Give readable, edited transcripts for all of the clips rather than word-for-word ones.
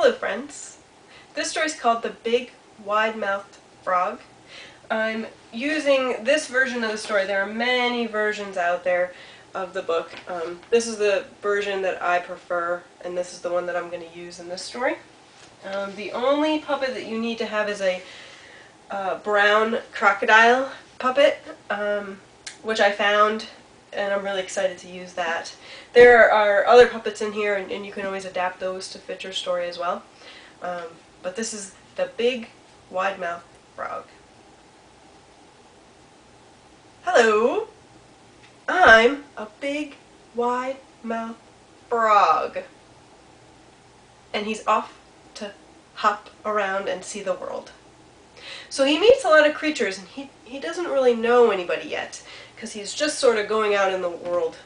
Hello friends! This story is called The Big Wide-Mouthed Frog. I'm using this version of the story. There are many versions out there of the book. This is the version that I prefer, and this is the one that I'm going to use in this story. The only puppet that you need to have is a brown crocodile puppet, which I found, and I'm really excited to use that. There are other puppets in here, and you can always adapt those to fit your story as well. But this is the Big Wide-Mouthed Frog. Hello! I'm a big, wide-mouthed frog. And he's off to hop around and see the world. So he meets a lot of creatures, and he doesn't really know anybody yet, because he's just sort of going out in the world.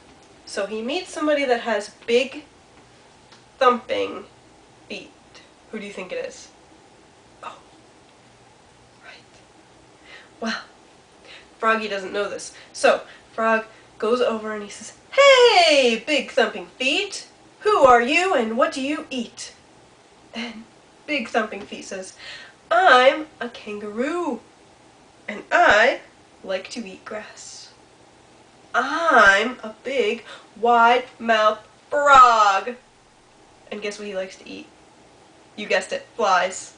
So he meets somebody that has big, thumping feet. Who do you think it is? Oh, right. Well, Froggy doesn't know this. So Frog goes over and he says, "Hey, big thumping feet! Who are you and what do you eat?" And Big Thumping Feet says, "I'm a kangaroo, and I like to eat grass. I'm a big, wide-mouthed frog." And guess what he likes to eat? You guessed it, flies.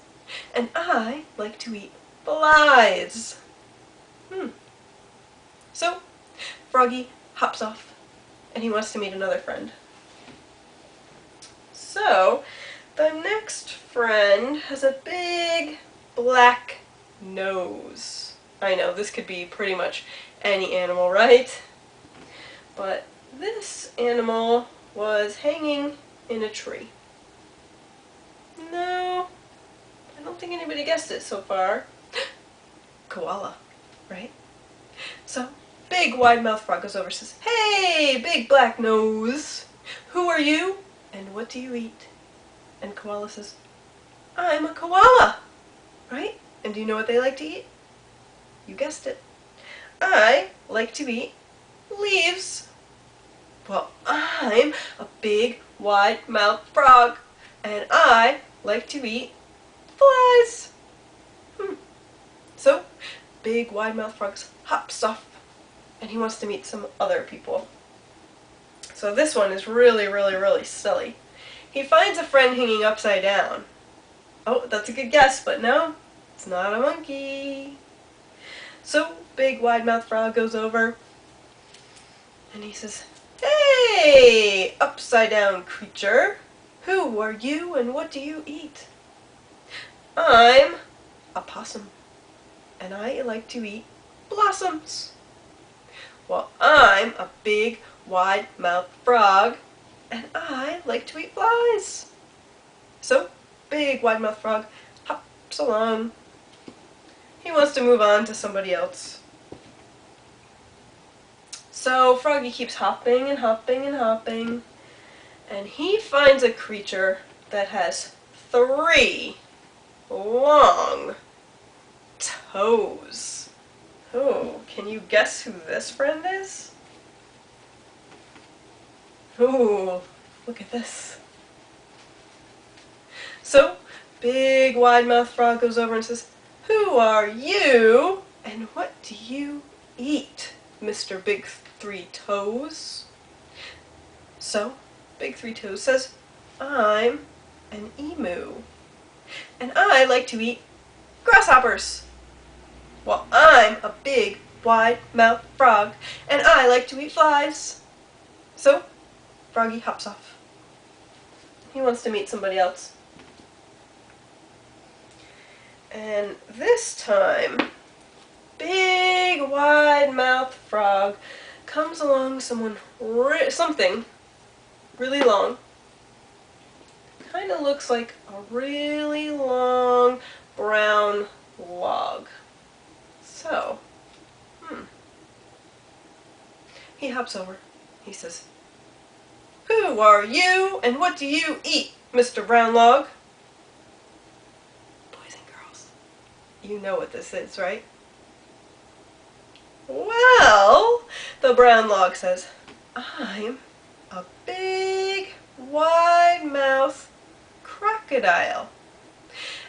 "And I like to eat flies." So, Froggy hops off, and he wants to meet another friend. So, the next friend has a big black nose. I know, this could be pretty much any animal, right? But this animal was hanging in a tree. No, I don't think anybody guessed it so far. Koala, right? So, Big Wide-Mouthed Frog goes over and says, "Hey, big black nose! Who are you and what do you eat?" And Koala says, "I'm a koala," right? And do you know what they like to eat? You guessed it. I like to eat leaves. Well, I'm a big wide-mouthed frog, and I like to eat flies. So, Big Wide-Mouthed Frog hops off, and he wants to meet some other people. So this one is really, really, really silly. He finds a friend hanging upside down. Oh, that's a good guess, but no, it's not a monkey. So Big Wide-Mouthed Frog goes over, and he says, "Hey, upside down creature, who are you and what do you eat?" "I'm a possum, and I like to eat blossoms." "Well, I'm a big, wide-mouthed frog, and I like to eat flies." So, Big Wide-Mouthed Frog hops along. He wants to move on to somebody else. So, Froggy keeps hopping and hopping and hopping, and he finds a creature that has 3 long toes. Oh, can you guess who this friend is? Oh, look at this. So, Big Wide-Mouthed Frog goes over and says, "Who are you and what do you eat, Mr. Big 3 Toes?" So, Big 3 Toes says, "I'm an emu, and I like to eat grasshoppers." "Well, I'm a big, wide-mouthed frog, and I like to eat flies." So, Froggy hops off. He wants to meet somebody else. And this time, Big Wide-Mouthed Frog comes along something really long. Kind of looks like a really long brown log. So, he hops over. He says, "Who are you and what do you eat, Mr. Brown Log?" Boys and girls, you know what this is, right? Well, the brown log says, "I'm a big, wide-mouthed crocodile.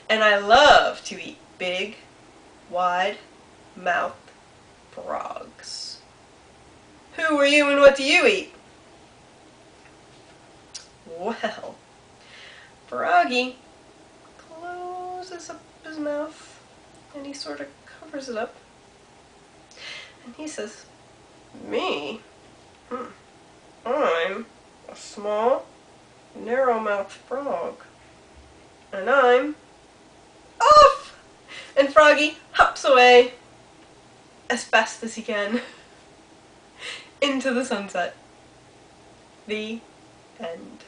And I love to eat big, wide-mouthed frogs. Who are you and what do you eat? Well, Froggy closes up his mouth and he sort of covers it up. And he says, me? I'm a small, narrow-mouthed frog. And I'm off! And Froggy hops away as fast as he can into the sunset. The end.